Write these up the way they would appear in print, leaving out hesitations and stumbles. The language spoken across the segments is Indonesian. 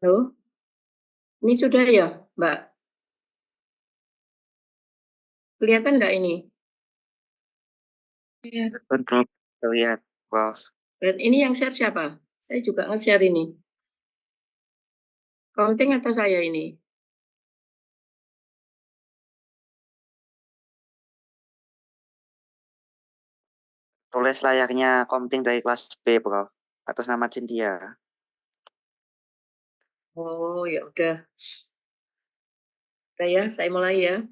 Halo, ini sudah ya, Mbak? Kelihatan nggak ini? Iya, Prof. Lihat, Prof. Dan ini yang share siapa? Saya juga nge-share ini. Counting atau saya ini? Tulis layarnya komting dari kelas B, Prof. Atas nama Cynthia. Oh, ya udah. Udah ya, saya mulai ya.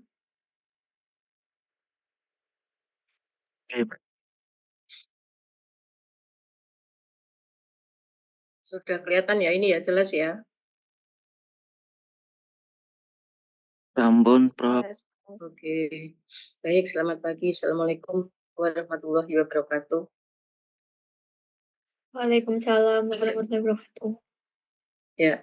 Oke, Sudah kelihatan ya, ini ya, jelas ya. Tambun, Prof. Oke, baik, selamat pagi. Assalamualaikum warahmatullahi wabarakatuh. Waalaikumsalam warahmatullahi wabarakatuh. Ya,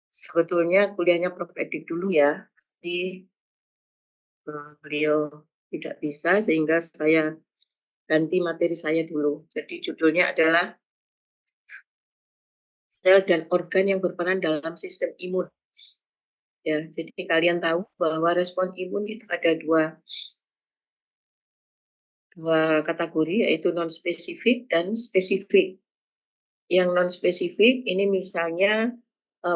sebetulnya kuliahnya Prof. Edik dulu ya. Jadi beliau tidak bisa sehingga saya ganti materi saya dulu. Jadi judulnya adalah sel dan organ yang berperan dalam sistem imun. Ya, jadi kalian tahu bahwa respon imun itu ada dua kategori, yaitu non spesifik dan spesifik. Yang non spesifik ini misalnya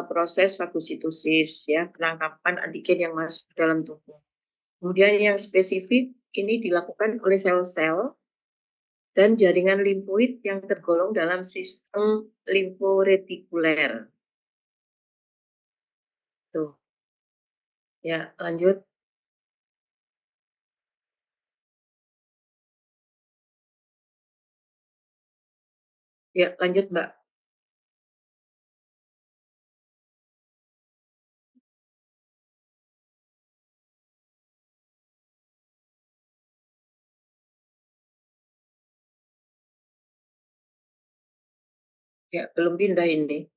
proses fagositosis, ya, penangkapan antigen yang masuk ke dalam tubuh. Kemudian yang spesifik ini dilakukan oleh sel-sel dan jaringan limfoid yang tergolong dalam sistem limforetikuler. Tuh, ya, lanjut. Ya, lanjut, Mbak. Ya, belum pindah ini.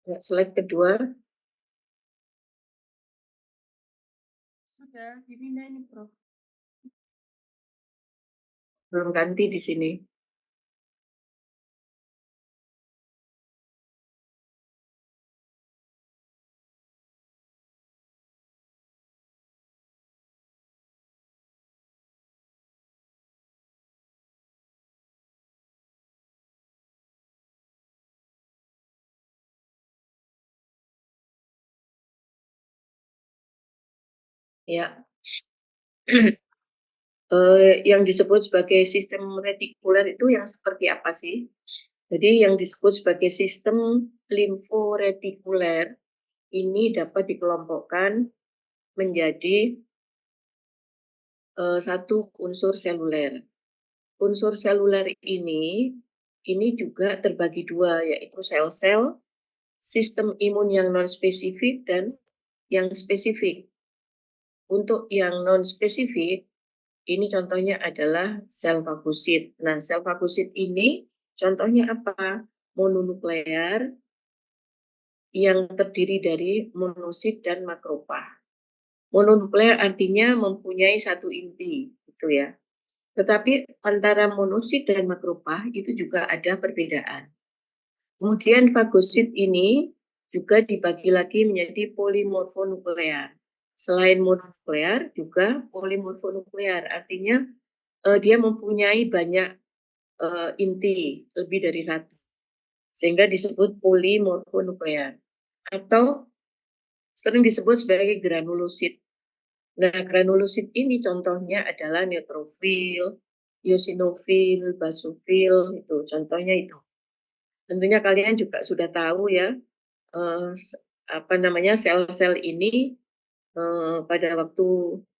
Ya, slide kedua. Sudah dipindah ini, Prof. Belum ganti di sini. Ya, yang disebut sebagai sistem retikuler itu yang seperti apa sih? Jadi yang disebut sebagai sistem limforetikuler ini dapat dikelompokkan menjadi satu unsur seluler. Unsur seluler ini juga terbagi dua, yaitu sel-sel, sistem imun yang non-spesifik dan yang spesifik. Untuk yang non-spesifik, ini contohnya adalah sel fagosit. Nah, sel fagosit ini contohnya apa? Mononuklear yang terdiri dari monosit dan makrofag. Mononuklear artinya mempunyai satu inti, gitu ya. Tetapi antara monosit dan makrofag itu juga ada perbedaan. Kemudian fagosit ini juga dibagi lagi menjadi polimorfonuklear. Selain mononuklear juga polimorfonuklear, artinya dia mempunyai banyak inti, lebih dari satu, sehingga disebut polimorfonuklear atau sering disebut sebagai granulosit. Nah, granulosit ini contohnya adalah neutrofil, eosinofil, basofil, itu contohnya itu. Tentunya kalian juga sudah tahu ya, apa namanya, sel-sel ini pada waktu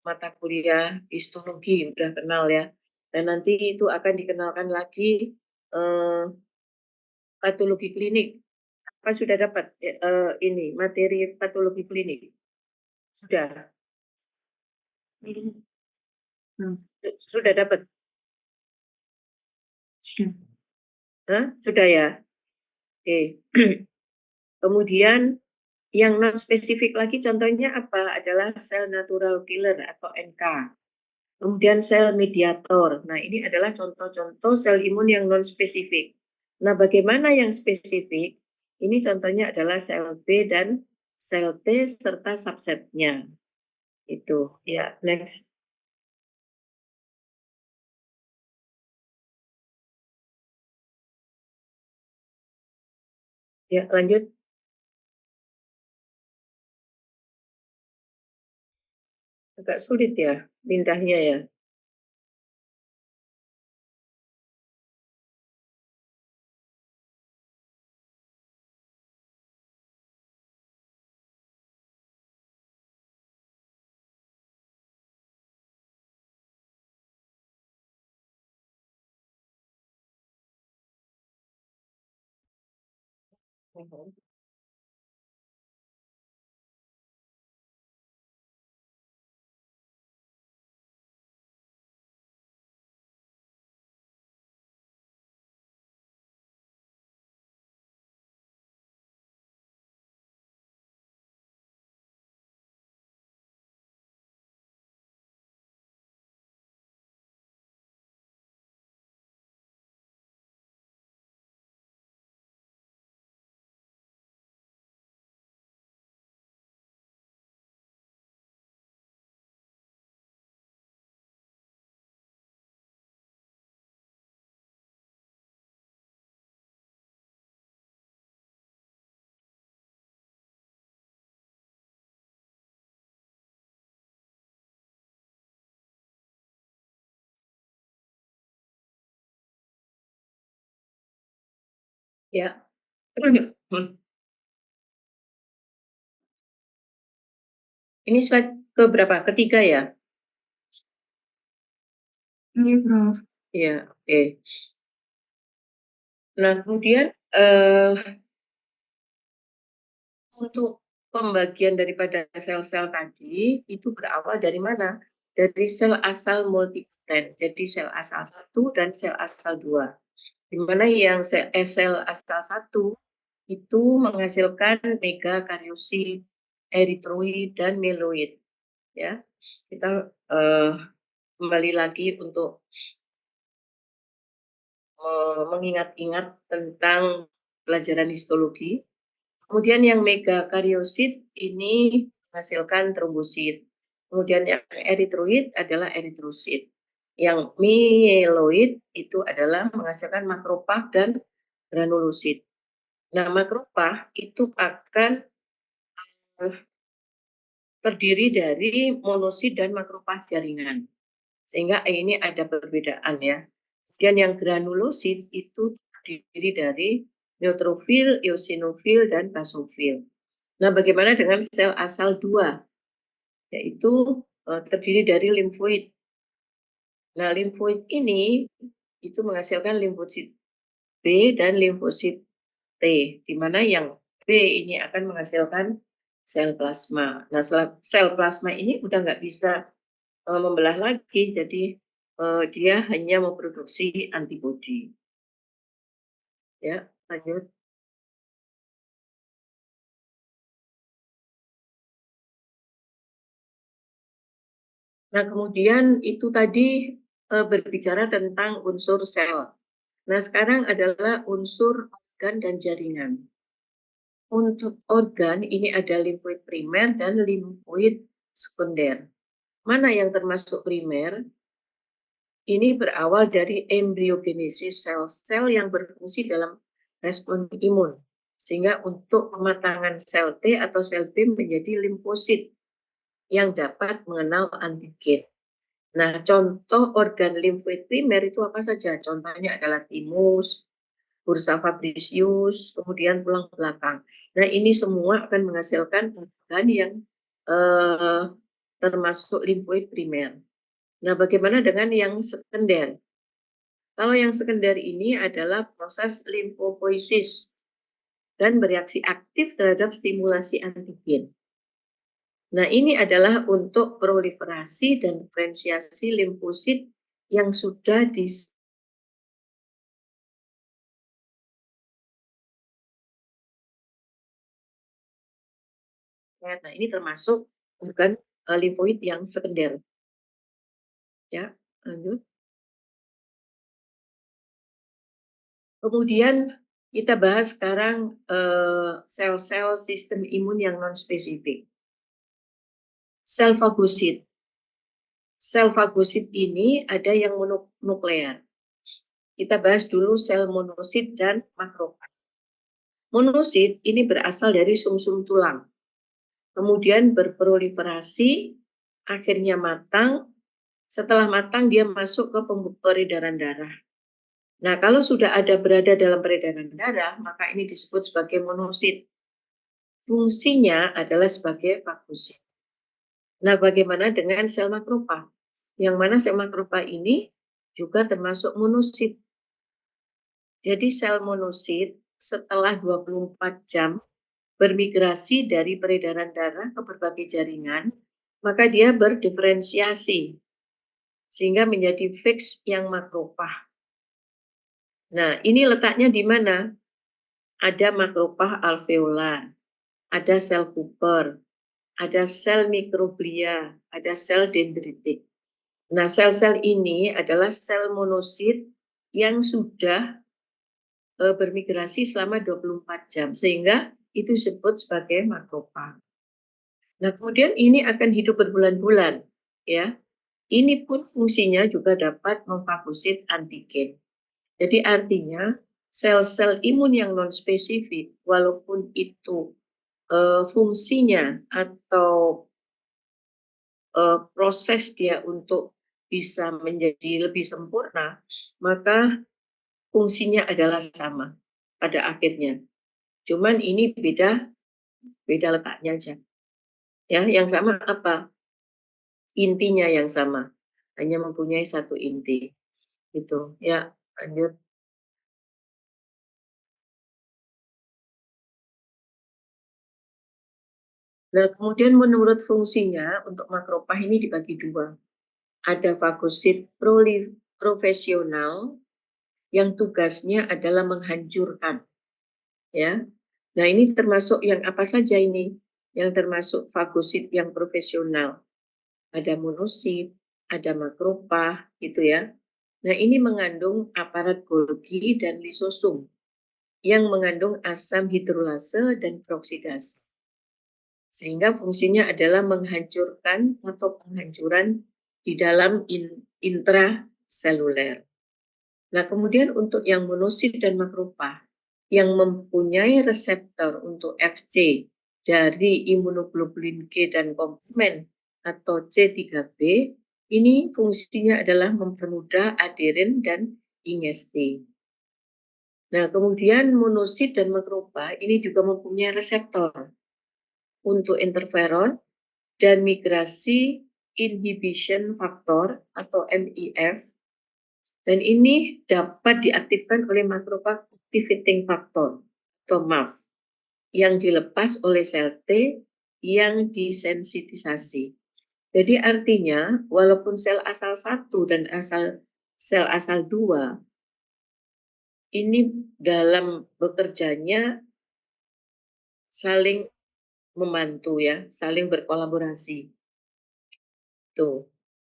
mata kuliah histologi udah kenal ya, dan nanti itu akan dikenalkan lagi patologi klinik. Apa sudah dapat ini materi patologi klinik? Sudah. Sudah dapat? Hah? Sudah ya? Oke. Kemudian yang non spesifik lagi contohnya apa? Adalah sel natural killer atau NK. Kemudian sel mediator. Nah, ini adalah contoh-contoh sel imun yang non-spesifik. Nah, bagaimana yang spesifik? Ini contohnya adalah sel B dan sel T serta subsetnya. Itu, ya, next. Ya, lanjut. Agak sulit ya, pindahnya ya. Ya. Ini slide ke berapa? Ketiga ya? Iya, Prof. Iya, oke. Nah, kemudian untuk pembagian daripada sel-sel tadi itu berawal dari mana? Dari sel asal multipten. Jadi sel asal 1 dan sel asal 2. Di mana yang sel asal 1 itu menghasilkan megakariosit, eritroid dan mieloid. Ya, kita kembali lagi untuk mengingat-ingat tentang pelajaran histologi. Kemudian yang megakariosit ini menghasilkan trombosit. Kemudian yang eritroid adalah eritrosit. Yang mieloid itu adalah menghasilkan makrofag dan granulosit. Nah, makrofag itu akan terdiri dari monosit dan makrofag jaringan. Sehingga ini ada perbedaan ya. Dan yang granulosit itu terdiri dari neutrofil, eosinofil, dan basofil. Nah, bagaimana dengan sel asal 2? Yaitu terdiri dari limfoid. Nah, limfoid ini itu menghasilkan limfosit B dan limfosit T, di mana yang B ini akan menghasilkan sel plasma. Nah, sel plasma ini udah nggak bisa membelah lagi, jadi dia hanya memproduksi antibodi. Ya, lanjut. Nah, kemudian itu tadi berbicara tentang unsur sel. Nah, sekarang adalah unsur organ dan jaringan. Untuk organ ini ada limfoid primer dan limfoid sekunder. Mana yang termasuk primer? Ini berawal dari embriogenesis sel-sel yang berfungsi dalam respon imun. Sehingga untuk pematangan sel T atau sel B menjadi limfosit yang dapat mengenal antigen. Nah, contoh organ limfoid primer itu apa saja? Contohnya adalah timus, bursa fabricius, kemudian tulang belakang. Nah, ini semua akan menghasilkan organ yang termasuk limfoid primer. Nah, bagaimana dengan yang sekunder? Kalau yang sekunder ini adalah proses limfopoiesis dan bereaksi aktif terhadap stimulasi antigen. Nah, ini adalah untuk proliferasi dan diferensiasi limfosit yang sudah nah, ini termasuk organ limfoid yang sekunder. Ya, lanjut. Kemudian kita bahas sekarang sel-sel sistem imun yang non-spesifik. Sel fagosit. Sel fagosit ini ada yang mononuklear. Kita bahas dulu sel monosit dan makrofag. Monosit ini berasal dari sumsum tulang. Kemudian berproliferasi, akhirnya matang. Setelah matang dia masuk ke peredaran darah. Nah, kalau sudah berada dalam peredaran darah, maka ini disebut sebagai monosit. Fungsinya adalah sebagai fagosit. Nah, bagaimana dengan sel makrofag? Yang mana sel makrofag ini juga termasuk monosit. Jadi sel monosit setelah 24 jam bermigrasi dari peredaran darah ke berbagai jaringan, maka dia berdiferensiasi sehingga menjadi fix yang makrofag. Nah, ini letaknya di mana? Ada makrofag alveolar, ada sel Cooper, ada sel mikroglia, ada sel dendritik. Nah, sel-sel ini adalah sel monosit yang sudah bermigrasi selama 24 jam, sehingga itu disebut sebagai makrofag. Nah, kemudian ini akan hidup berbulan-bulan, ya. Ini pun fungsinya juga dapat memfagosit antigen. Jadi artinya sel-sel imun yang non-spesifik, walaupun itu fungsinya atau proses dia untuk bisa menjadi lebih sempurna, maka fungsinya adalah sama pada akhirnya. Cuman ini beda letaknya aja. Ya, yang sama apa? Intinya yang sama, hanya mempunyai satu inti. Gitu. Ya, lanjut. Nah, kemudian menurut fungsinya untuk makrofag ini dibagi dua. Ada fagosit profesional yang tugasnya adalah menghancurkan, ya. Nah, ini termasuk yang apa saja ini? Yang termasuk fagosit yang profesional. Ada monosit, ada makrofag, gitu ya. Nah, ini mengandung aparat Golgi dan lisosum yang mengandung asam hidrolase dan peroksidase. Sehingga fungsinya adalah menghancurkan atau penghancuran di dalam intraseluler. Nah, kemudian untuk yang monosit dan makrofag yang mempunyai reseptor untuk Fc dari imunoglobulin G dan komplement atau C3b, ini fungsinya adalah mempermudah aderin dan ingesti. Nah, kemudian monosit dan makrofag ini juga mempunyai reseptor untuk interferon dan migrasi inhibition factor atau MIF, dan ini dapat diaktifkan oleh macrophage activating factor atau MAF yang dilepas oleh sel T yang disensitisasi. Jadi artinya walaupun sel asal 1 dan sel asal 2 ini dalam bekerjanya saling membantu, ya, saling berkolaborasi. Tuh.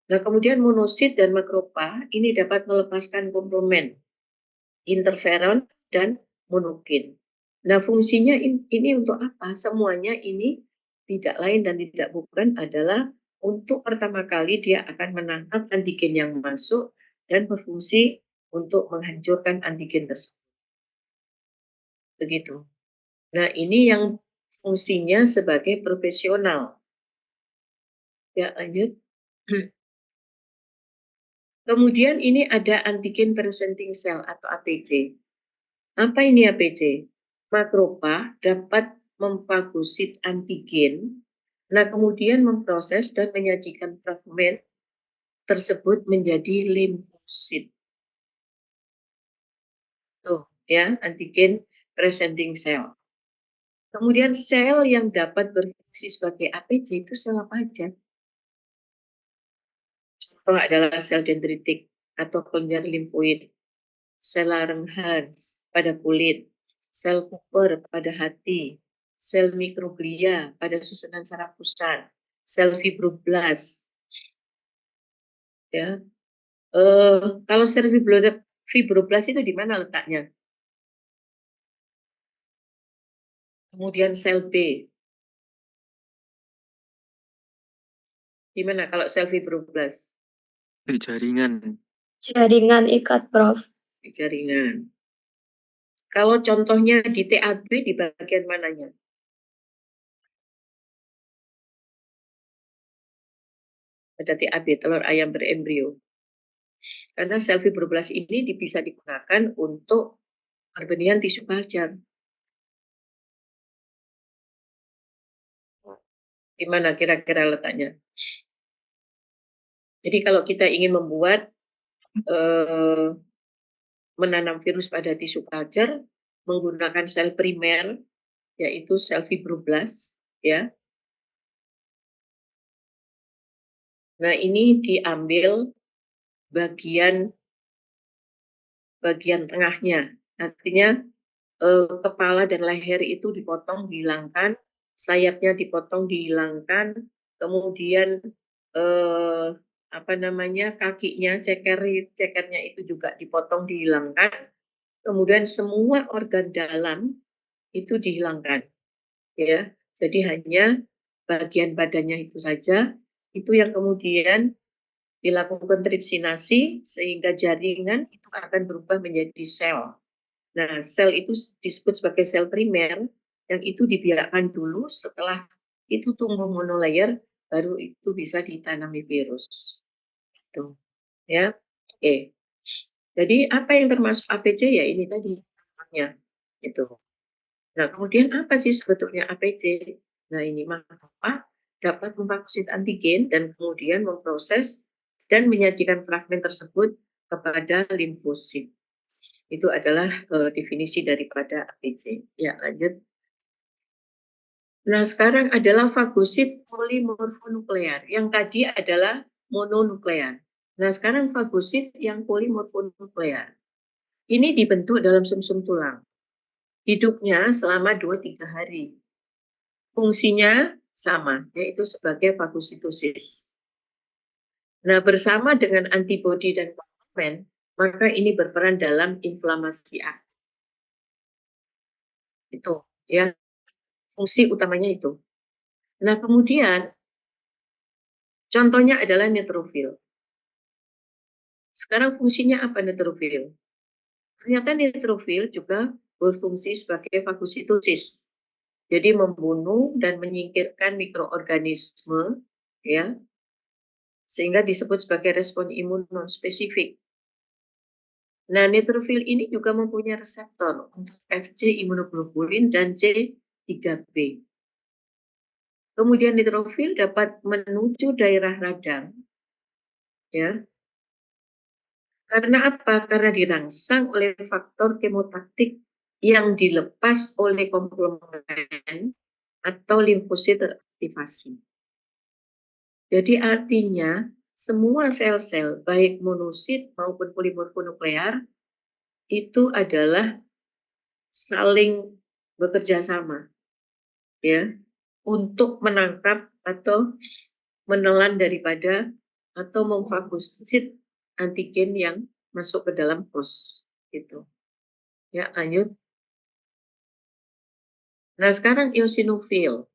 Nah, kemudian monosit dan makrofag ini dapat melepaskan komplement, interferon, dan monokin. Nah, fungsinya ini untuk apa? Semuanya ini tidak lain dan tidak bukan adalah untuk pertama kali dia akan menangkap antigen yang masuk dan berfungsi untuk menghancurkan antigen tersebut. Begitu. Nah, ini yang fungsinya sebagai profesional. Ya, lanjut. Kemudian ini ada antigen presenting cell atau APC. Apa ini APC? Makrofag dapat memfagosit antigen, nah kemudian memproses dan menyajikan fragmen tersebut menjadi limfosit. Tuh, ya, antigen presenting cell. Kemudian sel yang dapat berfungsi sebagai APC itu sel apa aja? Contoh adalah sel dendritik atau kelenjar limfoid, sel Langerhans pada kulit, sel Cooper pada hati, sel mikroglia pada susunan saraf pusat, sel fibroblast, ya. Kalau sel fibroblast itu di mana letaknya? Kemudian sel B. Di mana kalau sel fibroblast? Di jaringan. Jaringan ikat, Prof. Di jaringan. Kalau contohnya di TAB di bagian mananya? Pada TAB, telur ayam berembrio. Karena sel fibroblast ini bisa digunakan untuk perbenihan tisu culture. Di mana kira-kira letaknya? Jadi kalau kita ingin membuat menanam virus pada tisu culture menggunakan sel primer, yaitu sel fibroblast, ya. Nah, ini diambil bagian tengahnya. Artinya kepala dan leher itu dipotong, dihilangkan, sayapnya dipotong, dihilangkan, kemudian kakinya, cekernya itu juga dipotong, dihilangkan, kemudian semua organ dalam itu dihilangkan, ya. Jadi hanya bagian badannya itu saja, itu yang kemudian dilakukan tripsinasi sehingga jaringan itu akan berubah menjadi sel. Nah, sel itu disebut sebagai sel primer, yang itu dibiarkan dulu, setelah itu tumbuh monolayer, baru itu bisa ditanami virus. Itu, ya. Oke. Jadi apa yang termasuk APC ya ini tadi itu. Nah, kemudian apa sih sebetulnya APC? Nah, ini maka dapat memfagosit antigen dan kemudian memproses dan menyajikan fragmen tersebut kepada limfosit. Itu adalah definisi daripada APC. Ya, lanjut. Nah, sekarang adalah fagosit polimorfonuklear. Yang tadi adalah mononuklear. Nah, sekarang fagosit yang polimorfonuklear. Ini dibentuk dalam sumsum tulang. Hidupnya selama 2-3 hari. Fungsinya sama, yaitu sebagai fagositosis. Nah, bersama dengan antibodi dan komplement, maka ini berperan dalam inflamasi akut. Itu, ya. Fungsi utamanya itu. Nah, kemudian contohnya adalah neutrofil. Sekarang fungsinya apa neutrofil? Ternyata neutrofil juga berfungsi sebagai fagositosis. Jadi membunuh dan menyingkirkan mikroorganisme, ya, sehingga disebut sebagai respon imun non-spesifik. Nah, neutrofil ini juga mempunyai reseptor untuk Fc imunoglobulin dan C3b. Kemudian neutrofil dapat menuju daerah radang, ya. Karena apa? Karena dirangsang oleh faktor kemotaktik yang dilepas oleh komplement atau limfosit teraktivasi. Jadi artinya semua sel-sel baik monosit maupun polimorfonuklear itu adalah saling bekerja sama, ya, untuk menangkap atau menelan daripada atau memfagosit antigen yang masuk ke dalam host gitu. Ya, lanjut. Nah, sekarang eosinofil.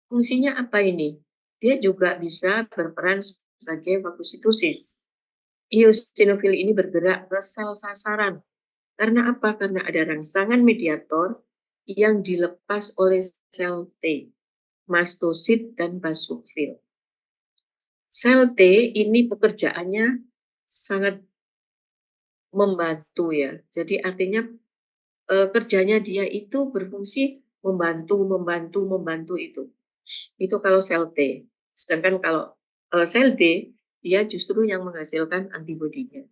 Fungsinya apa ini? Dia juga bisa berperan sebagai fagositosis. Eosinofil ini bergerak ke sel sasaran. Karena apa? Karena ada rangsangan mediator yang dilepas oleh sel T, mastosit dan basofil. Sel T ini pekerjaannya sangat membantu, ya. Jadi artinya kerjanya dia itu berfungsi membantu itu. Itu kalau sel T. Sedangkan kalau sel B, dia justru yang menghasilkan antibodinya.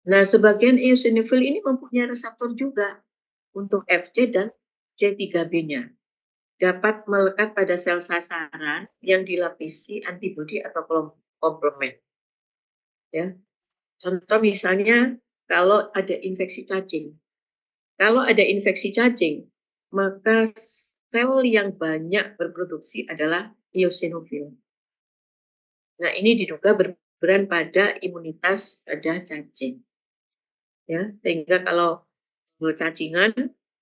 Nah, sebagian eosinofil ini mempunyai reseptor juga untuk Fc dan C3b-nya. Dapat melekat pada sel sasaran yang dilapisi antibodi atau komplement. Ya. Contoh misalnya kalau ada infeksi cacing. Kalau ada infeksi cacing, maka sel yang banyak berproduksi adalah eosinofil. Nah, ini diduga berperan pada imunitas pada cacing. Ya, sehingga kalau cacingan,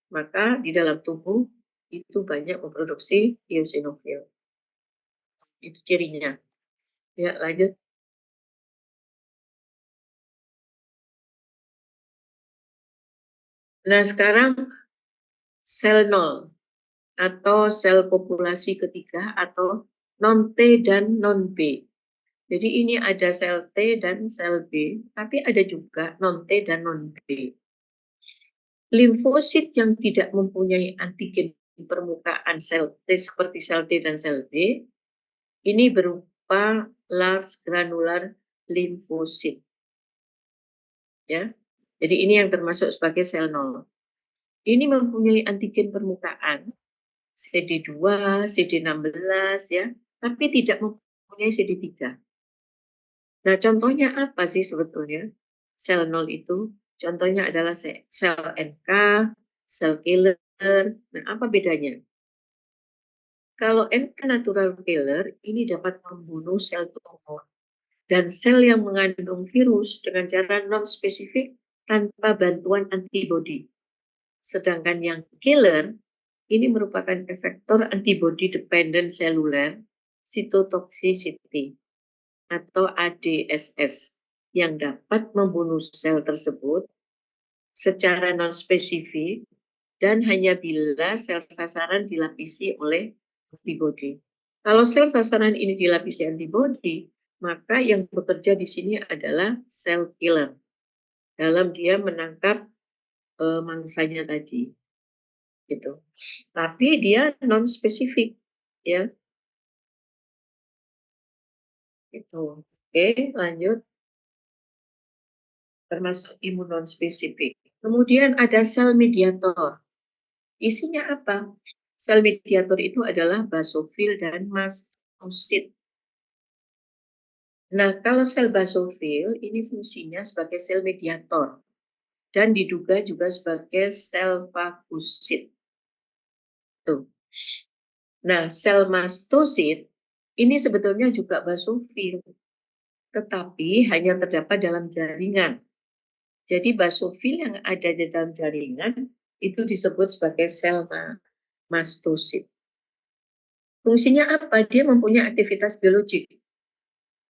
maka di dalam tubuh itu banyak memproduksi eosinofil. Itu cirinya. Ya, lanjut. Nah, sekarang sel nol atau sel populasi ketiga atau non T dan non B. Jadi ini ada sel T dan sel B, tapi ada juga non T dan non B. Limfosit yang tidak mempunyai antigen permukaan sel T seperti sel T dan sel B, ini berupa large granular limfosit. Ya. Jadi ini yang termasuk sebagai sel nol. Ini mempunyai antigen permukaan CD2, CD16 ya, tapi tidak mempunyai CD3. Nah, contohnya apa sih sebetulnya sel nol itu? Contohnya adalah sel NK, sel killer. Nah, apa bedanya? Kalau NK natural killer ini dapat membunuh sel tumor dan sel yang mengandung virus dengan cara non-spesifik tanpa bantuan antibodi. Sedangkan yang killer ini merupakan efektor antibody dependent cellular cytotoxicity atau ADSS yang dapat membunuh sel tersebut secara non-spesifik dan hanya bila sel sasaran dilapisi oleh antibody. Kalau sel sasaran ini dilapisi antibody, maka yang bekerja di sini adalah sel killer dalam dia menangkap mangsanya tadi. Gitu. Tapi dia non spesifik ya. Itu. Oke, lanjut. Termasuk imun non spesifik. Kemudian ada sel mediator. Isinya apa? Sel mediator itu adalah basofil dan mastosit. Nah, kalau sel basofil ini fungsinya sebagai sel mediator dan diduga juga sebagai sel fagosit. Tuh. Nah, sel mastosit ini sebetulnya juga basofil, tetapi hanya terdapat dalam jaringan. Jadi basofil yang ada di dalam jaringan itu disebut sebagai sel mastosit. Fungsinya apa? Dia mempunyai aktivitas biologik.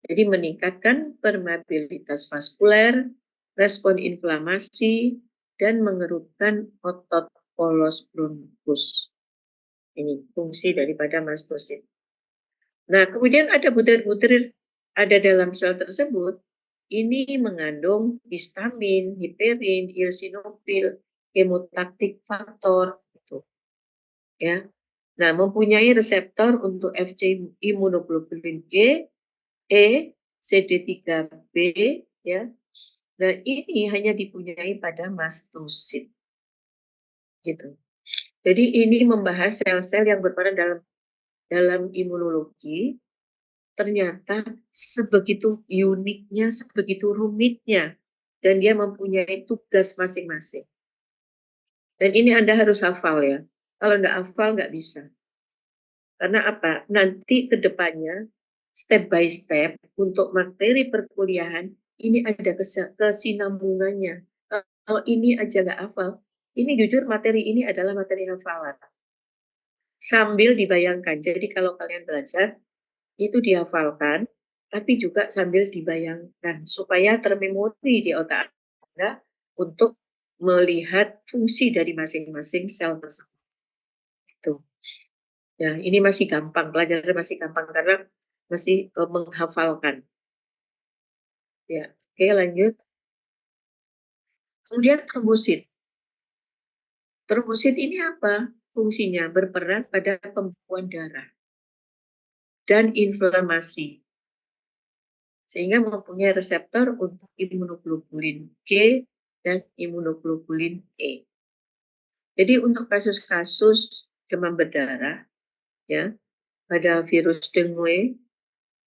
Jadi meningkatkan permeabilitas vaskuler, respon inflamasi, dan mengerutkan otot polos bronkus. Ini fungsi daripada mastosit. Nah, kemudian ada butir-butir ada dalam sel tersebut, ini mengandung histamin, hiperin, eosinofil, kemotaktik faktor, gitu. Ya. Nah, mempunyai reseptor untuk Fc imunoglobulin G, E, CD3B, ya. Nah, ini hanya dipunyai pada mastosit. Gitu. Jadi ini membahas sel-sel yang berperan dalam imunologi. Ternyata sebegitu uniknya, sebegitu rumitnya, dan dia mempunyai tugas masing-masing. Dan ini Anda harus hafal ya. Kalau nggak hafal nggak bisa. Karena apa? Nanti ke depannya, step by step, untuk materi perkuliahan, ini ada kesinambungannya. Kalau ini aja nggak hafal, ini jujur materi ini adalah materi hafalan. Sambil dibayangkan. Jadi kalau kalian belajar, itu dihafalkan, tapi juga sambil dibayangkan supaya termemori di otak Anda untuk melihat fungsi dari masing-masing sel tersebut. Itu. Ya, ini masih gampang, pelajaran masih gampang karena masih menghafalkan. Ya, oke lanjut. Kemudian trombosit. Trombosit ini apa? Fungsinya berperan pada pembekuan darah dan inflamasi, sehingga mempunyai reseptor untuk imunoglobulin G dan imunoglobulin E. Jadi untuk kasus-kasus demam berdarah, ya, pada virus dengue,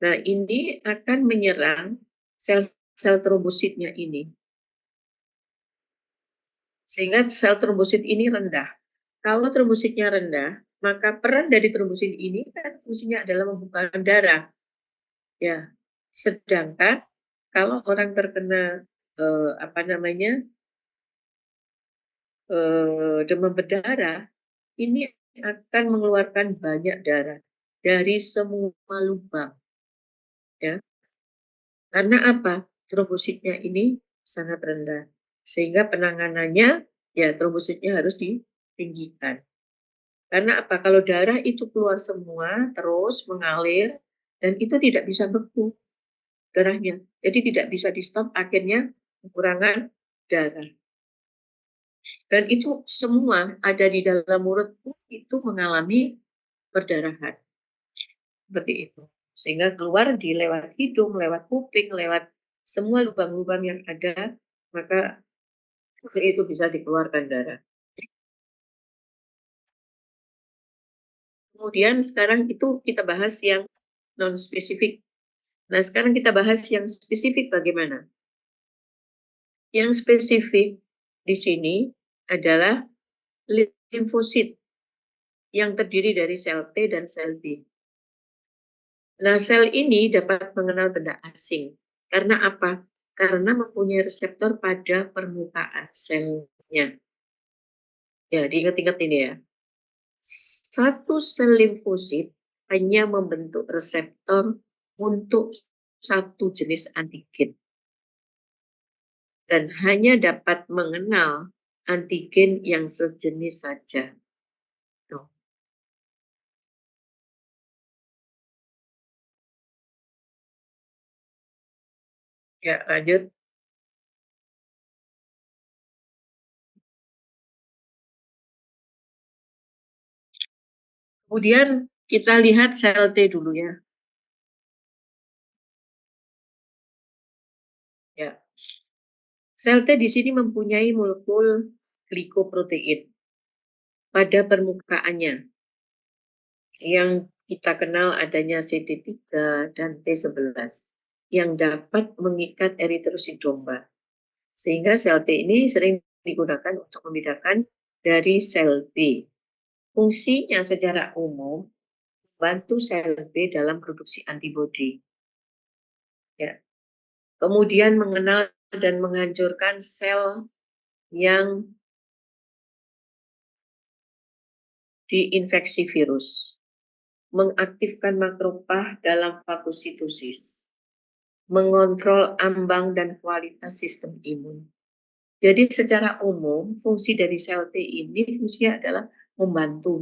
nah ini akan menyerang sel-sel trombositnya ini, sehingga sel trombosit ini rendah. Kalau trombositnya rendah, maka peran dari trombosit ini kan fungsinya adalah membuka darah, ya, Sedangkan kalau orang terkena demam berdarah, ini akan mengeluarkan banyak darah dari semua lubang, ya. Karena apa? Trombositnya ini sangat rendah, sehingga penanganannya ya trombositnya harus ditinggikan. Karena apa? Kalau darah itu keluar semua terus mengalir dan itu tidak bisa beku darahnya, jadi tidak bisa di stop, akhirnya kekurangan darah. Dan itu semua ada di dalam mulut itu mengalami perdarahan. Seperti itu. Sehingga keluar di lewat hidung, lewat kuping, lewat semua lubang-lubang yang ada, maka itu bisa dikeluarkan darah. Kemudian sekarang itu kita bahas yang non-spesifik. Nah, sekarang kita bahas yang spesifik bagaimana? Yang spesifik di sini adalah limfosit yang terdiri dari sel T dan sel B. Nah, sel ini dapat mengenal benda asing. Karena apa? Karena mempunyai reseptor pada permukaan selnya. Ya, diingat-ingat ini ya. Satu sel limfosit hanya membentuk reseptor untuk satu jenis antigen. Dan hanya dapat mengenal antigen yang sejenis saja. Tuh. Ya, lanjut. Kemudian kita lihat sel T dulu ya. Ya. Sel T di sini mempunyai molekul glikoprotein pada permukaannya yang kita kenal adanya CD3 dan T11 yang dapat mengikat eritrosit domba. Sehingga sel T ini sering digunakan untuk membedakan dari sel B. Fungsinya secara umum membantu sel B dalam produksi antibodi. Ya. Kemudian mengenal dan menghancurkan sel yang diinfeksi virus, mengaktifkan makrofag dalam fagositosis, mengontrol ambang dan kualitas sistem imun. Jadi secara umum fungsi dari sel T ini fungsinya adalah membantu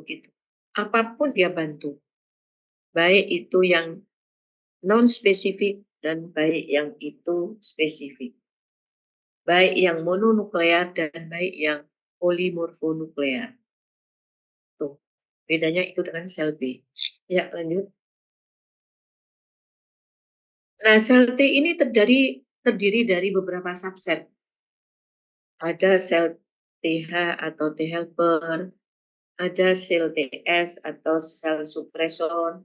gitu. Apapun dia bantu. Baik itu yang non spesifik dan baik yang itu spesifik. Baik yang mononuklear dan baik yang polimorfonuklear. Tuh, bedanya itu dengan sel B. Ya, lanjut. Nah, sel T ini terdiri dari beberapa subset. Ada sel TH atau T helper, ada sel TS atau sel supresor.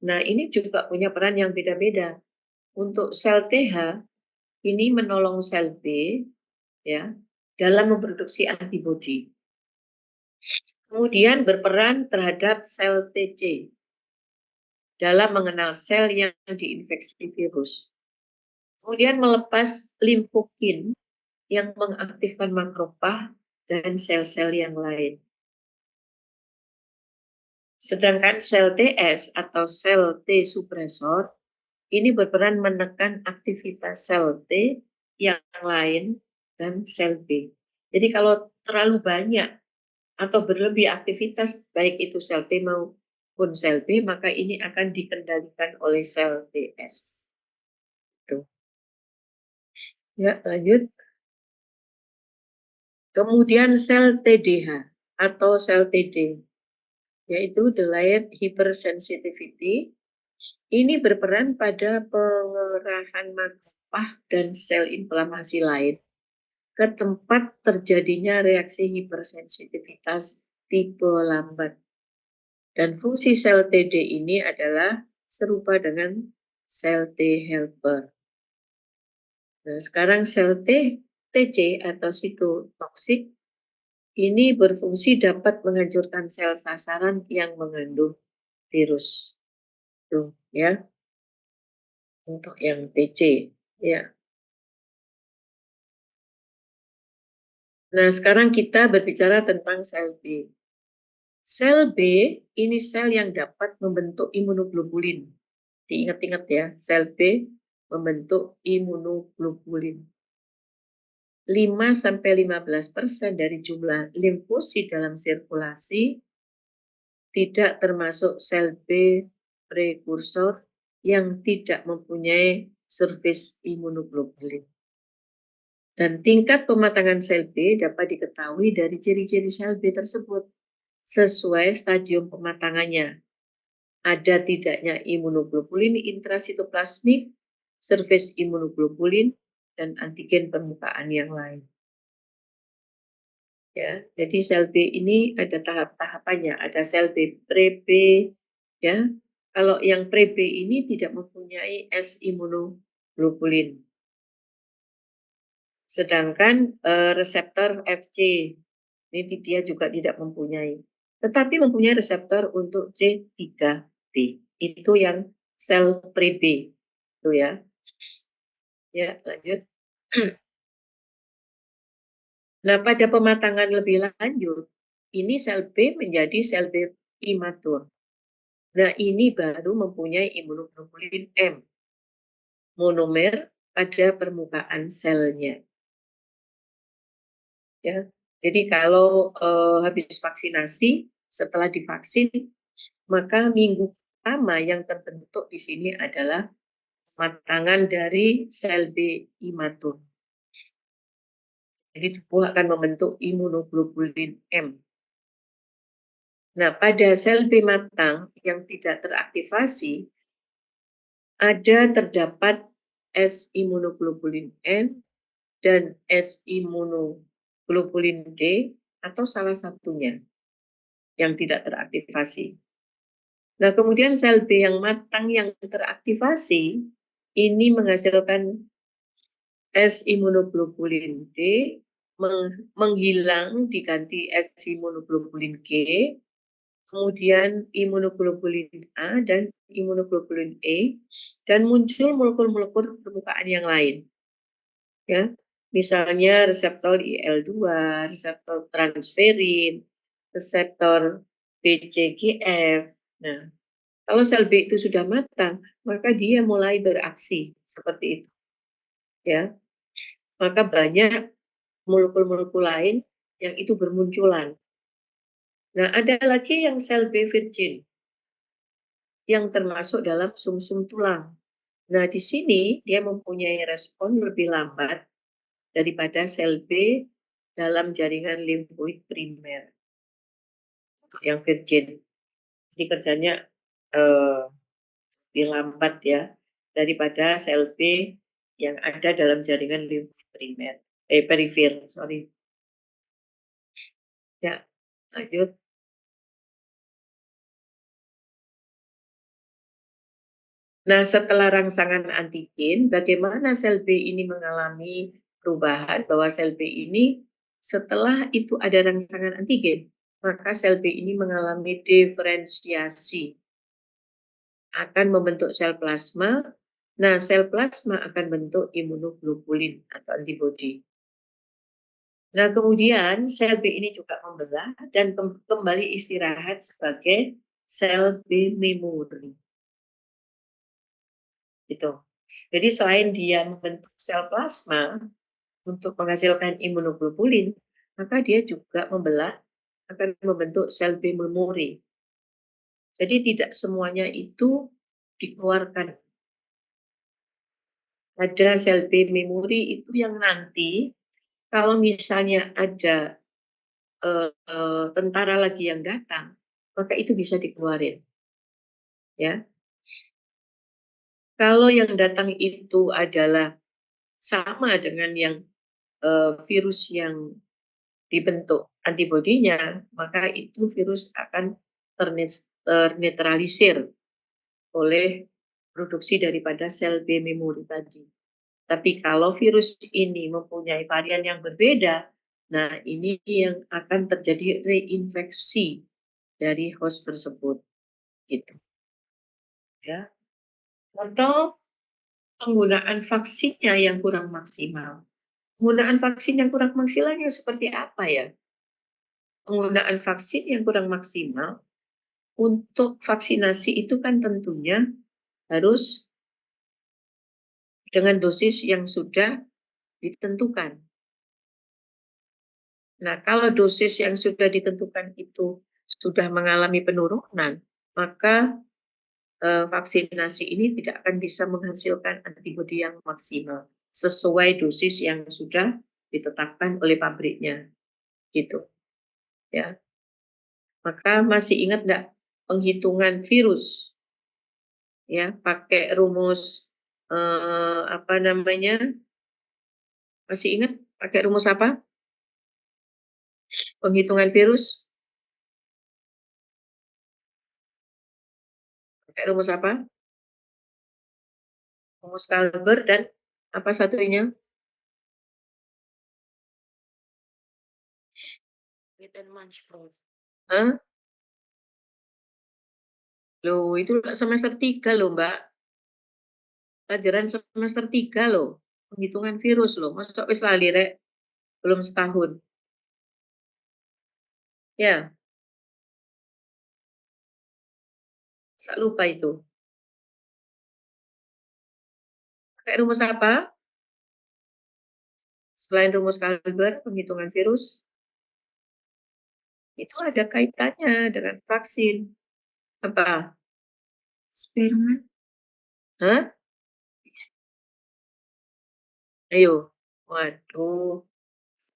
Nah, ini juga punya peran yang beda-beda. Untuk sel TH, ini menolong sel B ya dalam memproduksi antibodi. Kemudian berperan terhadap sel TC dalam mengenal sel yang diinfeksi virus. Kemudian melepas limfokin yang mengaktifkan makrofag dan sel-sel yang lain. Sedangkan sel TS atau sel T supresor ini berperan menekan aktivitas sel T yang lain dan sel B. Jadi kalau terlalu banyak atau berlebih aktivitas baik itu sel T maupun sel B, maka ini akan dikendalikan oleh sel TS. Tuh. Ya, lanjut. Kemudian sel TDH atau sel TD, yaitu delayed hypersensitivity. Ini berperan pada pengerahan makrofag dan sel inflamasi lain ke tempat terjadinya reaksi hipersensitivitas tipe lambat. Dan fungsi sel TD ini adalah serupa dengan sel T helper. Nah, sekarang sel TC atau sitotoksik ini berfungsi dapat menghancurkan sel sasaran yang mengandung virus. Tuh, ya. untuk yang TC, ya. Nah, sekarang kita berbicara tentang sel B. Sel B ini sel yang dapat membentuk imunoglobulin. Diingat-ingat ya, sel B membentuk imunoglobulin. 5-15% dari jumlah limfosit dalam sirkulasi tidak termasuk sel B prekursor yang tidak mempunyai surface imunoglobulin. Dan tingkat pematangan sel B dapat diketahui dari ciri-ciri sel B tersebut sesuai stadium pematangannya. Ada tidaknya imunoglobulin intrasitoplasmik, surface imunoglobulin, dan antigen permukaan yang lain. Ya, jadi sel B ini ada tahap-tahapannya. Ada sel B pre-B, ya. Kalau yang pre-B ini tidak mempunyai S imunoglobulin. Sedangkan reseptor FC ini dia juga tidak mempunyai, tetapi mempunyai reseptor untuk C3B. Itu yang sel pre-B, itu ya. Ya, lanjut. Nah, pada pematangan lebih lanjut, ini sel B menjadi sel B imatur. Nah, ini baru mempunyai imunoglobulin M, monomer pada permukaan selnya. Ya, jadi kalau habis vaksinasi, setelah divaksin, maka minggu pertama yang terbentuk di sini adalah pematangan dari sel B imatur. Jadi tubuh akan membentuk imunoglobulin M. Nah, pada sel B matang yang tidak teraktivasi, terdapat S imunoglobulin N dan S imunoglobulin D atau salah satunya yang tidak teraktivasi. Nah, kemudian sel B yang matang yang teraktivasi ini menghasilkan S imunoglobulin D menghilang diganti S imunoglobulin G, kemudian imunoglobulin A dan imunoglobulin E, dan muncul molekul-molekul permukaan yang lain. Ya, misalnya reseptor IL-2, reseptor transferin, reseptor BCGF. Nah, kalau sel B itu sudah matang, maka dia mulai beraksi seperti itu. Ya, maka banyak molekul-molekul lain yang itu bermunculan. Nah, ada lagi yang sel B virgin yang termasuk dalam sumsum tulang. Nah, di sini dia mempunyai respon lebih lambat daripada sel B dalam jaringan limfoid primer yang virgin. Jadi kerjanya lebih lambat ya daripada sel B yang ada dalam jaringan limfoid primer, perifer, sorry. Ya, lanjut. Nah, setelah rangsangan antigen, bagaimana sel B ini mengalami perubahan bahwa sel B ini setelah itu ada rangsangan antigen, maka sel B ini mengalami diferensiasi, akan membentuk sel plasma. Nah, sel plasma akan bentuk imunoglobulin atau antibodi. Nah, kemudian sel B ini juga membelah dan kembali istirahat sebagai sel B memori. Gitu. Jadi selain dia membentuk sel plasma untuk menghasilkan imunoglobulin, maka dia juga membelah akan membentuk sel B memori. Jadi tidak semuanya itu dikeluarkan. Ada sel B memori itu yang nanti kalau misalnya ada tentara lagi yang datang, maka itu bisa dikeluarin. Ya. Kalau yang datang itu adalah sama dengan yang virus yang dibentuk antibodinya, maka itu virus akan ternetralisir oleh produksi daripada sel B memori tadi. Tapi kalau virus ini mempunyai varian yang berbeda, nah ini yang akan terjadi reinfeksi dari host tersebut. Gitu. Ya. Contoh penggunaan vaksinnya yang kurang maksimal. Penggunaan vaksin yang kurang maksimalnya seperti apa ya? Penggunaan vaksin yang kurang maksimal untuk vaksinasi itu kan tentunya harus dengan dosis yang sudah ditentukan. Nah, kalau dosis yang sudah ditentukan itu sudah mengalami penurunan, maka vaksinasi ini tidak akan bisa menghasilkan antibodi yang maksimal sesuai dosis yang sudah ditetapkan oleh pabriknya, gitu ya. Maka masih ingat nggak penghitungan virus ya, pakai rumus apa namanya? Masih ingat pakai rumus apa? Penghitungan virus pakai rumus apa? Rumus Kalber dan apa satunya? Hah? Loh, itu semester 3 loh, Mbak. Pelajaran semester 3 loh. Penghitungan virus loh. Masa wis lali rek? Belum setahun. Ya, sak lupa itu. Pakai rumus apa? Selain rumus Kalber, penghitungan virus, itu ada kaitannya dengan vaksin. Apa? Eksperimen. Hah? Ayo. Waduh.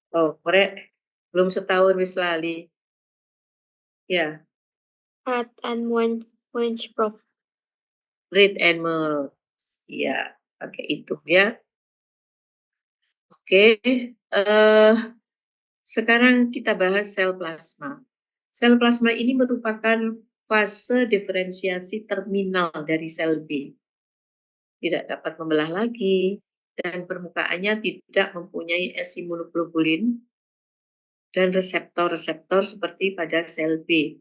Oh, korek. Belum setahun wis lali. Ya, Rat and Wench, Prof. read and Animals. Ya, pakai itu ya. Oke. Sekarang kita bahas sel plasma. Sel plasma ini merupakan fase diferensiasi terminal dari sel B. Tidak dapat membelah lagi, dan permukaannya tidak mempunyai es imunoglobulin dan reseptor-reseptor seperti pada sel B.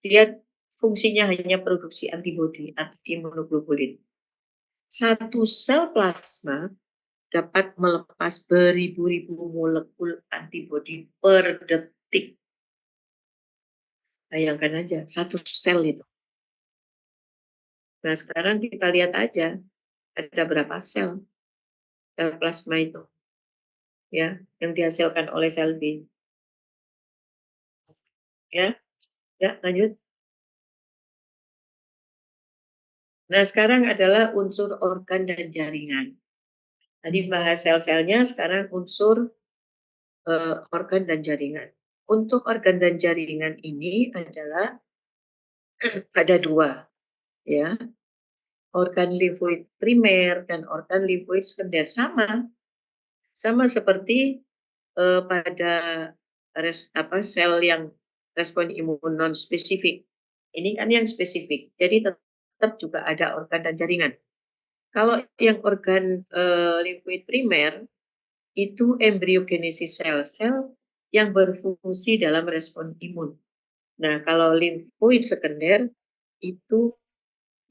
Dia fungsinya hanya produksi antibodi atau imunoglobulin. Satu sel plasma dapat melepas beribu-ribu molekul antibodi per detik. Bayangkan aja, satu sel itu. Nah, sekarang kita lihat aja, ada berapa sel plasma itu, ya, yang dihasilkan oleh sel B. Ya, ya, lanjut. Nah, sekarang adalah unsur organ dan jaringan. Tadi bahas sel-selnya, sekarang unsur organ dan jaringan. Untuk organ dan jaringan ini adalah ada dua, ya, organ limfoid primer dan organ limfoid sekunder. Sama seperti pada sel yang respon imun non spesifik. Ini kan yang spesifik. Jadi tetap juga ada organ dan jaringan. Kalau yang organ limfoid primer itu embriogenesis sel-sel yang berfungsi dalam respon imun. Nah, kalau limfoid sekunder itu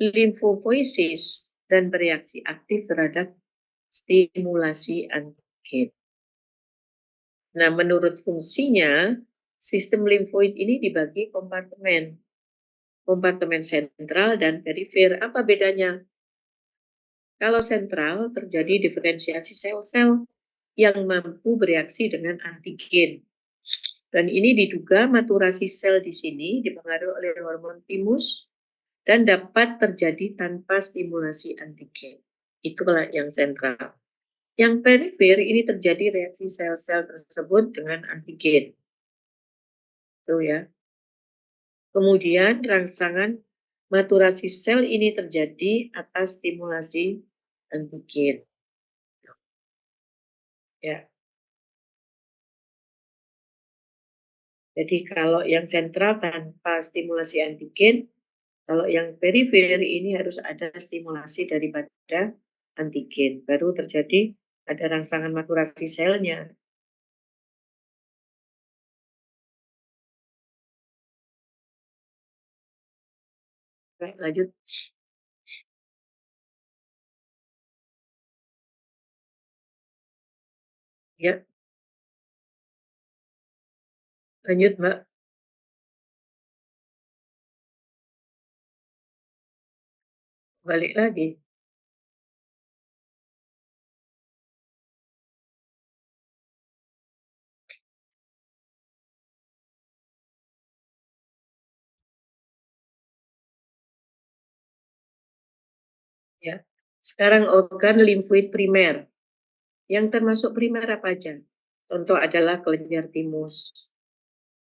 limfopoiesis dan bereaksi aktif terhadap stimulasi antigen. Nah, menurut fungsinya, sistem limfoid ini dibagi kompartemen. Kompartemen sentral dan perifer. Apa bedanya? Kalau sentral terjadi diferensiasi sel-sel yang mampu bereaksi dengan antigen. Dan ini diduga maturasi sel di sini dipengaruhi oleh hormon thymus dan dapat terjadi tanpa stimulasi antigen. Itulah yang sentral. Yang perifer ini terjadi reaksi sel-sel tersebut dengan antigen. Tuh ya. Kemudian rangsangan maturasi sel ini terjadi atas stimulasi antigen. Ya. Jadi kalau yang sentral tanpa stimulasi antigen, kalau yang perifer ini harus ada stimulasi daripada antigen, baru terjadi ada rangsangan maturasi selnya. Baik, lanjut. Ya. Lanjut, Mbak. Balik lagi. Ya. Sekarang organ limfoid primer. Yang termasuk primer apa aja? Contoh adalah kelenjar timus.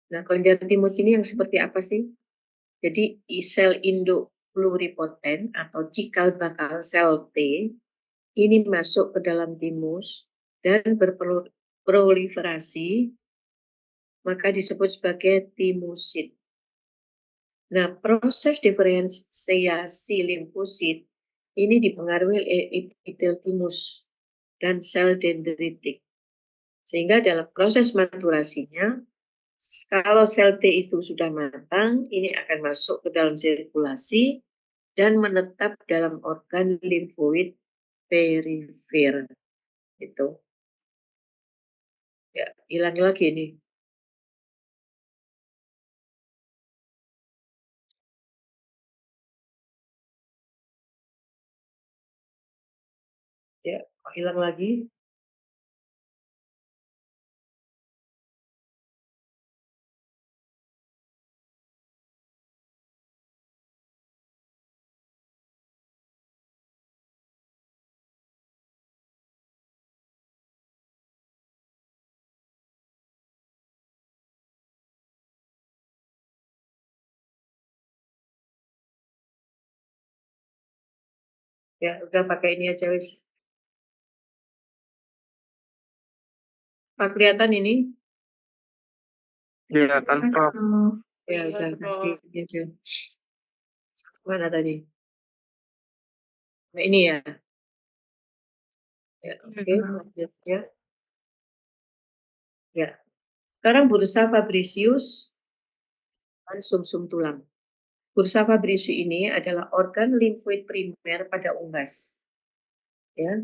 Nah, kelenjar timus ini yang seperti apa sih? Jadi sel induk pluripoten atau cikal bakal sel T ini masuk ke dalam timus dan berproliferasi, maka disebut sebagai timusit. Nah, proses diferensiasi limfosit ini dipengaruhi oleh epitel timus dan sel dendritik. Sehingga dalam proses maturasinya, kalau sel T itu sudah matang, ini akan masuk ke dalam sirkulasi dan menetap dalam organ limfoid perifer. Itu. Ya, hilang lagi nih. Ya, hilang lagi. Ya, udah pakai ini aja wis. Pak kelihatan ini? Kelihatan, Prof. Ya, udah ini aja. Mana tadi? Nah, ini ya. Ya, oke, lanjut ya. Ya. Sekarang bursa Fabricius dan sumsum tulang. Bursa Fabricius ini adalah organ limfoid primer pada unggas. Ya,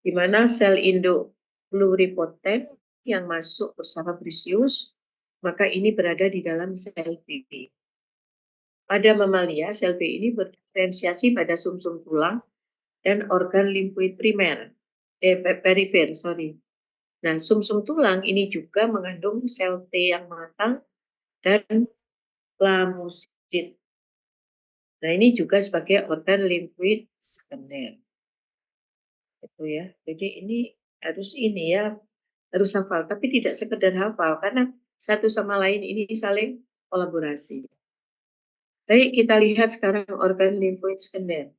di mana sel induk pluripoten yang masuk bursa Fabricius, maka ini berada di dalam sel B. Pada mamalia, sel B ini berdiferensiasi pada sumsum tulang dan organ limfoid primer, perifer, sorry. Nah, sumsum tulang ini juga mengandung sel T yang matang dan plamosit. Nah, ini juga sebagai organ limfoid sekunder. Itu ya. Jadi ini harus harus hafal, tapi tidak sekedar hafal karena satu sama lain ini saling kolaborasi. Baik, kita lihat sekarang organ limfoid sekunder.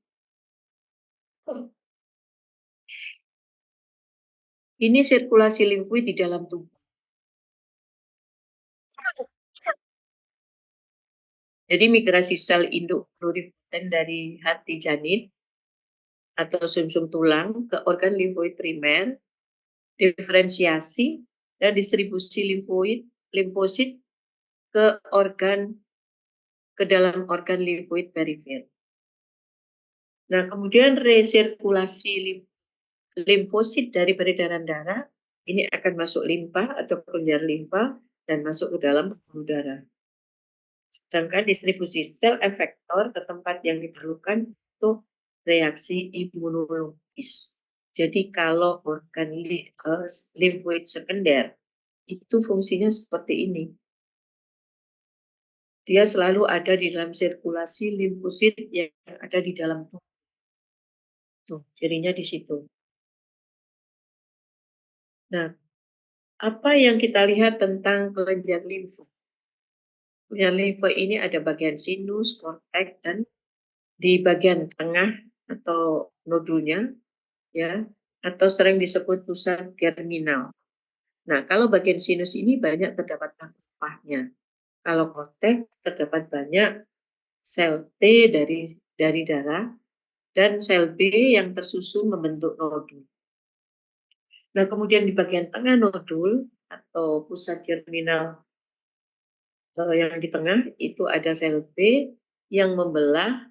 Ini sirkulasi limfoid di dalam tubuh. Jadi migrasi sel induk pluripoten dari hati janin atau sumsum tulang ke organ limfoid primer, diferensiasi dan distribusi limfosit ke dalam organ limfoid perifer. Nah, kemudian resirkulasi limfosit dari peredaran darah ini akan masuk limpa atau kelenjar limpa dan masuk ke dalam pembuluh darah. Sedangkan distribusi sel efektor ke tempat yang diperlukan itu reaksi imunologis. Jadi kalau organ limfoid sekunder itu fungsinya seperti ini. Dia selalu ada di dalam sirkulasi limfosit yang ada di dalam tubuh. Tuh, cirinya di situ. Nah, apa yang kita lihat tentang kelenjar limfa? Kelenjar limfa ini ada bagian sinus, korteks, dan di bagian tengah atau nodulnya, ya, atau sering disebut pusat germinal. Nah, kalau bagian sinus ini banyak terdapat pankreasnya. Kalau korteks terdapat banyak sel T dari darah dan sel B yang tersusun membentuk nodul. Nah, kemudian di bagian tengah nodul atau pusat germinal yang di tengah itu ada sel B yang membelah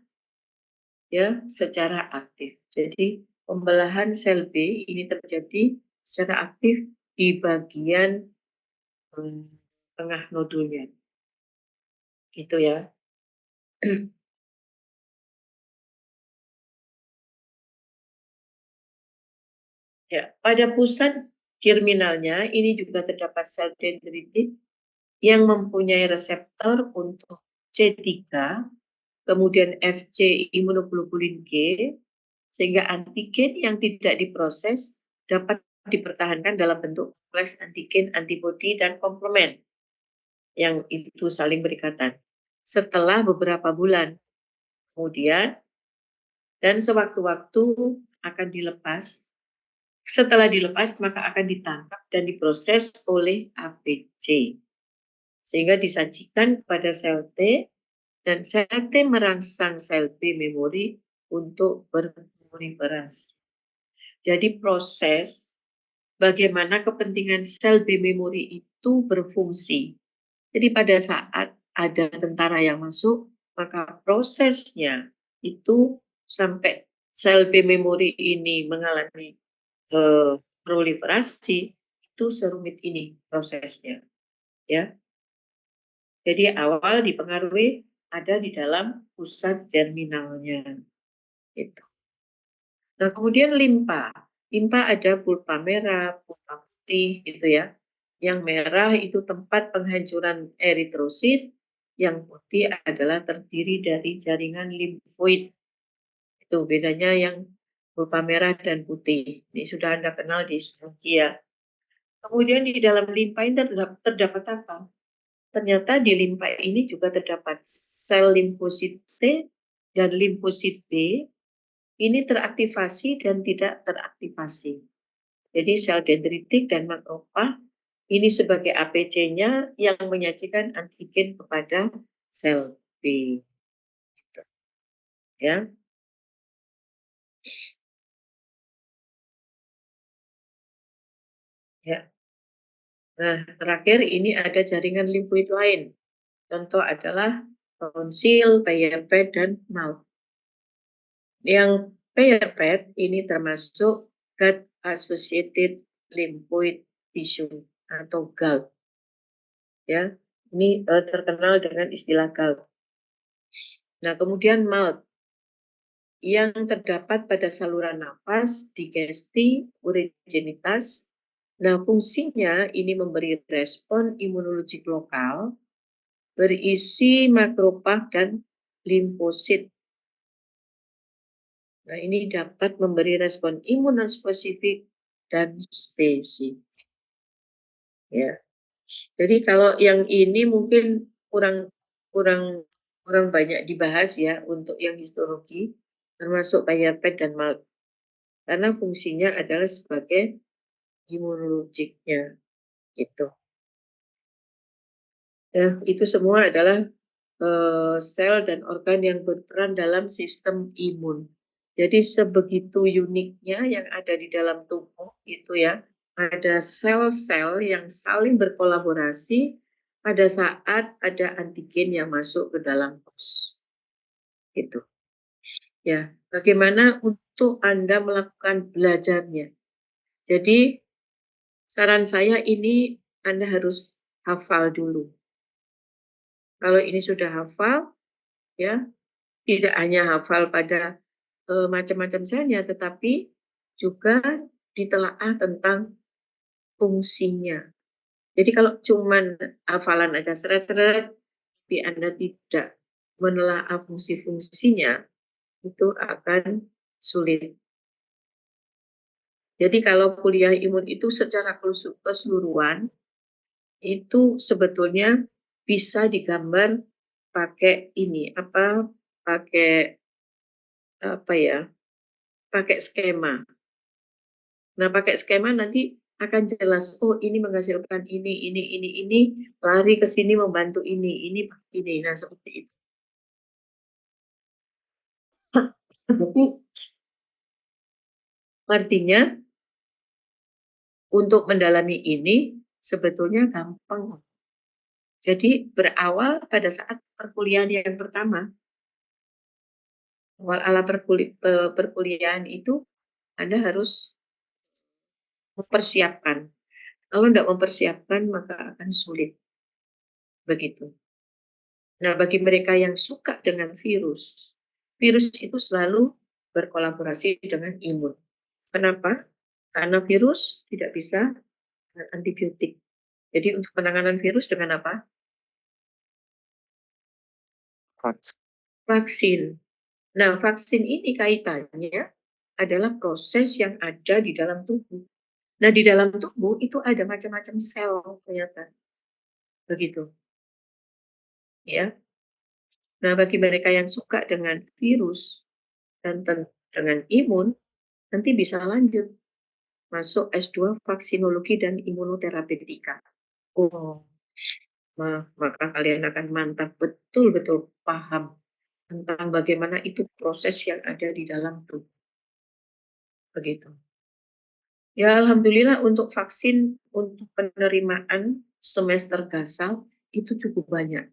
ya secara aktif. Jadi pembelahan sel B ini terjadi secara aktif di bagian tengah nodulnya. Gitu ya. Ya, pada pusat germinalnya ini juga terdapat sel dendritik yang mempunyai reseptor untuk C3, kemudian Fc imunoglobulin G, sehingga antigen yang tidak diproses dapat dipertahankan dalam bentuk kompleks antigen, antibodi, dan komplement yang itu saling berikatan. Setelah beberapa bulan kemudian dan sewaktu-waktu akan dilepas. Setelah dilepas, maka akan ditangkap dan diproses oleh APC. Sehingga disajikan kepada sel T, dan sel T merangsang sel B memori untuk berproliferasi. Jadi proses bagaimana kepentingan sel B memori itu berfungsi. Jadi pada saat ada tentara yang masuk, maka prosesnya itu sampai sel B memori ini mengalami proliferasi itu serumit ini prosesnya, ya. Jadi awal dipengaruhi ada di dalam pusat germinalnya, itu. Nah kemudian limpa ada pulpa merah, pulpa putih, gitu ya. Yang merah itu tempat penghancuran eritrosit, yang putih adalah terdiri dari jaringan limfoid. Itu bedanya yang pulpa merah dan putih. Ini sudah Anda kenal di histologi ya. Kemudian di dalam limpa ini terdapat apa? Ternyata di limpa ini juga terdapat sel limfosit T dan limfosit B. Ini teraktivasi dan tidak teraktivasi. Jadi sel dendritik dan makrofag ini sebagai APC-nya yang menyajikan antigen kepada sel B. Ya. Ya. Nah, terakhir ini ada jaringan limfoid lain. Contoh adalah tonsil, Peyerped, dan MALT. Yang Peyerped ini termasuk gut associated lymphoid tissue atau GALT. Ya, ini terkenal dengan istilah GALT. Nah, kemudian MALT yang terdapat pada saluran nafas, digesti, uregenitas. Nah, fungsinya ini memberi respon imunologik lokal berisi makrofag dan limfosit. Nah, ini dapat memberi respon imun non spesifik dan spesifik. Ya. Jadi kalau yang ini mungkin kurang banyak dibahas ya untuk yang histologi, termasuk Peyerped dan MALT. Karena fungsinya adalah sebagai imunologiknya gitu. Ya, itu semua adalah sel dan organ yang berperan dalam sistem imun. Jadi sebegitu uniknya yang ada di dalam tubuh itu ya, ada sel-sel yang saling berkolaborasi pada saat ada antigen yang masuk ke dalam host. Gitu. Ya, bagaimana untuk Anda melakukan belajarnya? Jadi saran saya ini Anda harus hafal dulu. Kalau ini sudah hafal, ya tidak hanya hafal pada macam-macam selnya, tetapi juga ditelaah tentang fungsinya. Jadi kalau cuman hafalan aja seret-seret, tapi Anda tidak menelaah fungsi-fungsinya, itu akan sulit. Jadi kalau kuliah imun itu secara keseluruhan, itu sebetulnya bisa digambar pakai ini, pakai pakai skema. Nah, pakai skema nanti akan jelas, oh ini menghasilkan ini, lari ke sini membantu ini. Nah seperti itu. Jadi artinya untuk mendalami ini sebetulnya gampang. Jadi berawal pada saat perkuliahan yang pertama. Awal perkuliahan itu Anda harus mempersiapkan. Kalau tidak mempersiapkan, maka akan sulit. Begitu. Nah, bagi mereka yang suka dengan virus, virus itu selalu berkolaborasi dengan imun. Kenapa? Karena virus tidak bisa dengan antibiotik. Jadi untuk penanganan virus dengan apa? Vaksin. Nah, vaksin ini kaitannya adalah proses yang ada di dalam tubuh. Nah, di dalam tubuh itu ada macam-macam sel ternyata. Begitu. Ya. Nah, bagi mereka yang suka dengan virus dan dengan imun, nanti bisa lanjut masuk S2 vaksinologi dan imunoterapeutika. Oh, maka kalian akan mantap betul-betul paham tentang bagaimana itu proses yang ada di dalam tubuh. Begitu. Ya, alhamdulillah untuk vaksin untuk penerimaan semester gasal itu cukup banyak.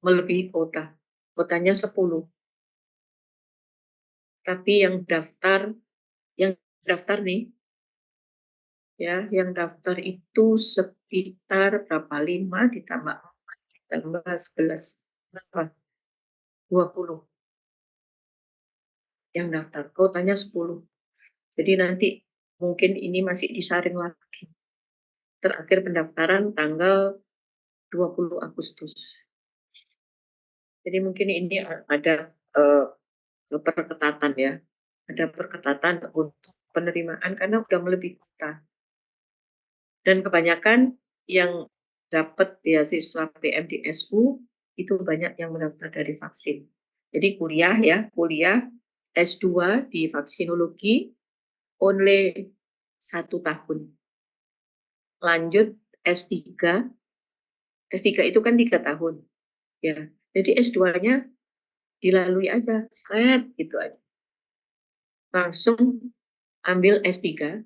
Melebihi kuota. Kuotanya 10. Tapi yang daftar nih, ya, yang daftar itu sekitar berapa? 5 ditambah 4 ditambah 11. Berapa? 20 yang daftar. Kuotanya 10. Jadi nanti mungkin ini masih disaring lagi. Terakhir pendaftaran tanggal 20 Agustus. Jadi mungkin ini ada perketatan ya. Ada perketatan untuk penerimaan karena udah melebihi kuota. Dan kebanyakan yang dapat beasiswa PMDSU itu banyak yang mendaftar dari vaksin. Jadi kuliah S2 di vaksinologi only 1 tahun. Lanjut S3 itu kan 3 tahun. Ya. Jadi S2-nya dilalui aja, gitu aja. Langsung ambil S3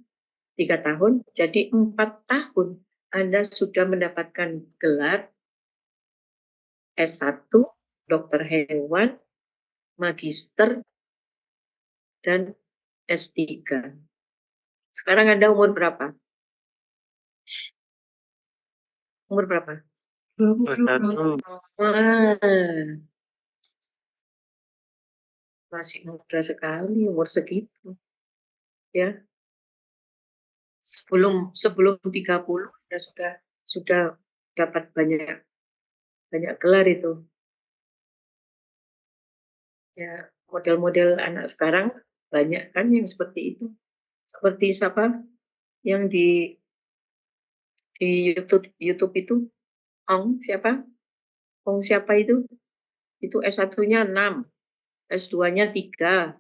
3 tahun, jadi 4 tahun Anda sudah mendapatkan gelar S1, dokter hewan, magister, dan S3. Sekarang Anda umur berapa? Umur berapa? 21. Wah, masih muda sekali umur segitu. Ya. Sebelum 30 sudah dapat banyak gelar itu. Ya, model-model anak sekarang banyak kan yang seperti itu. Seperti siapa yang di YouTube itu siapa? Siapa itu? Itu S1-nya 6, S2-nya 3,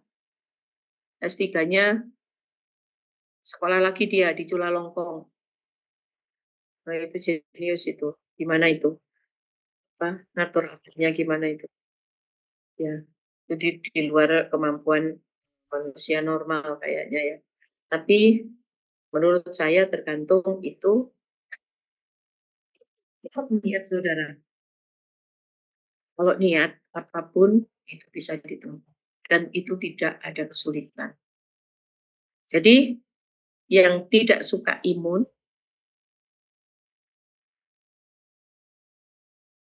S3-nya sekolah lagi dia di Chulalongkorn. Nah, itu jenius itu. Gimana itu? Ngatur akhirnya gimana itu? Ya, jadi di luar kemampuan manusia normal kayaknya ya. Tapi menurut saya tergantung itu niat saudara. Kalau niat apapun itu bisa ditempuh dan itu tidak ada kesulitan. Jadi yang tidak suka imun,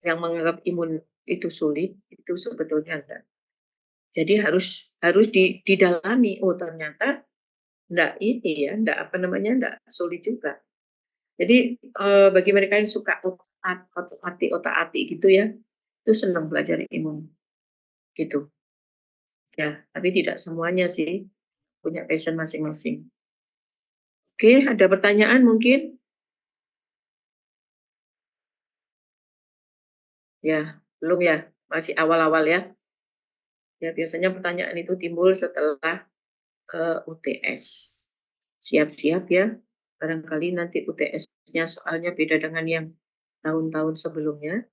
yang menganggap imun itu sulit, itu sebetulnya enggak. Jadi harus didalami. Oh ternyata enggak enggak sulit juga. Jadi bagi mereka yang suka otak-atik gitu ya, itu senang belajar imun gitu. Ya, tapi tidak semuanya sih punya passion masing-masing. Oke, ada pertanyaan mungkin? Ya, belum ya, masih awal-awal ya. Ya, biasanya pertanyaan itu timbul setelah UTS. Siap-siap ya, barangkali nanti UTS-nya soalnya beda dengan yang tahun-tahun sebelumnya.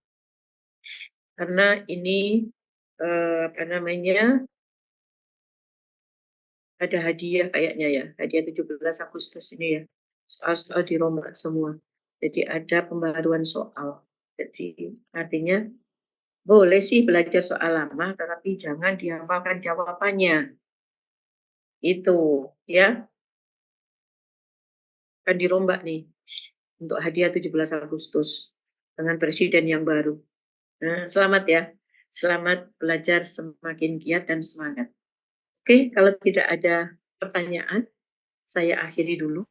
Karena ini ada hadiah kayaknya ya, hadiah 17 Agustus ini ya. Soal-soal dirombak semua. Jadi ada pembaruan soal. Jadi artinya boleh sih belajar soal lama, tetapi jangan dihafalkan jawabannya. Itu, ya. akan dirombak nih untuk hadiah 17 Agustus dengan presiden yang baru. Nah, selamat ya. Selamat belajar semakin giat dan semangat. Oke, kalau tidak ada pertanyaan, saya akhiri dulu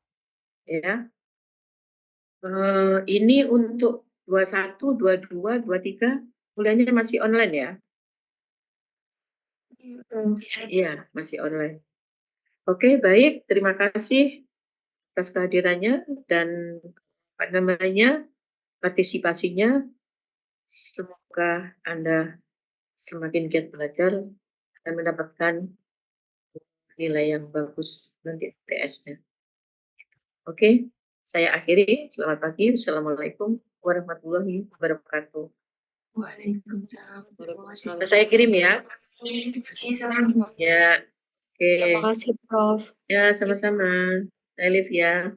ya. Ini untuk 21, 22, 23 kuliahnya masih online ya? Iya, masih online. Oke, baik. Terima kasih atas kehadirannya dan partisipasinya. Semoga Anda semakin giat belajar dan mendapatkan nilai yang bagus nanti TS-nya. Oke, saya akhiri. Selamat pagi. Assalamualaikum warahmatullahi wabarakatuh. Waalaikumsalam. Saya kirim ya. Ya, oke. Terima kasih, Prof. Ya, sama-sama. Saya Liv ya.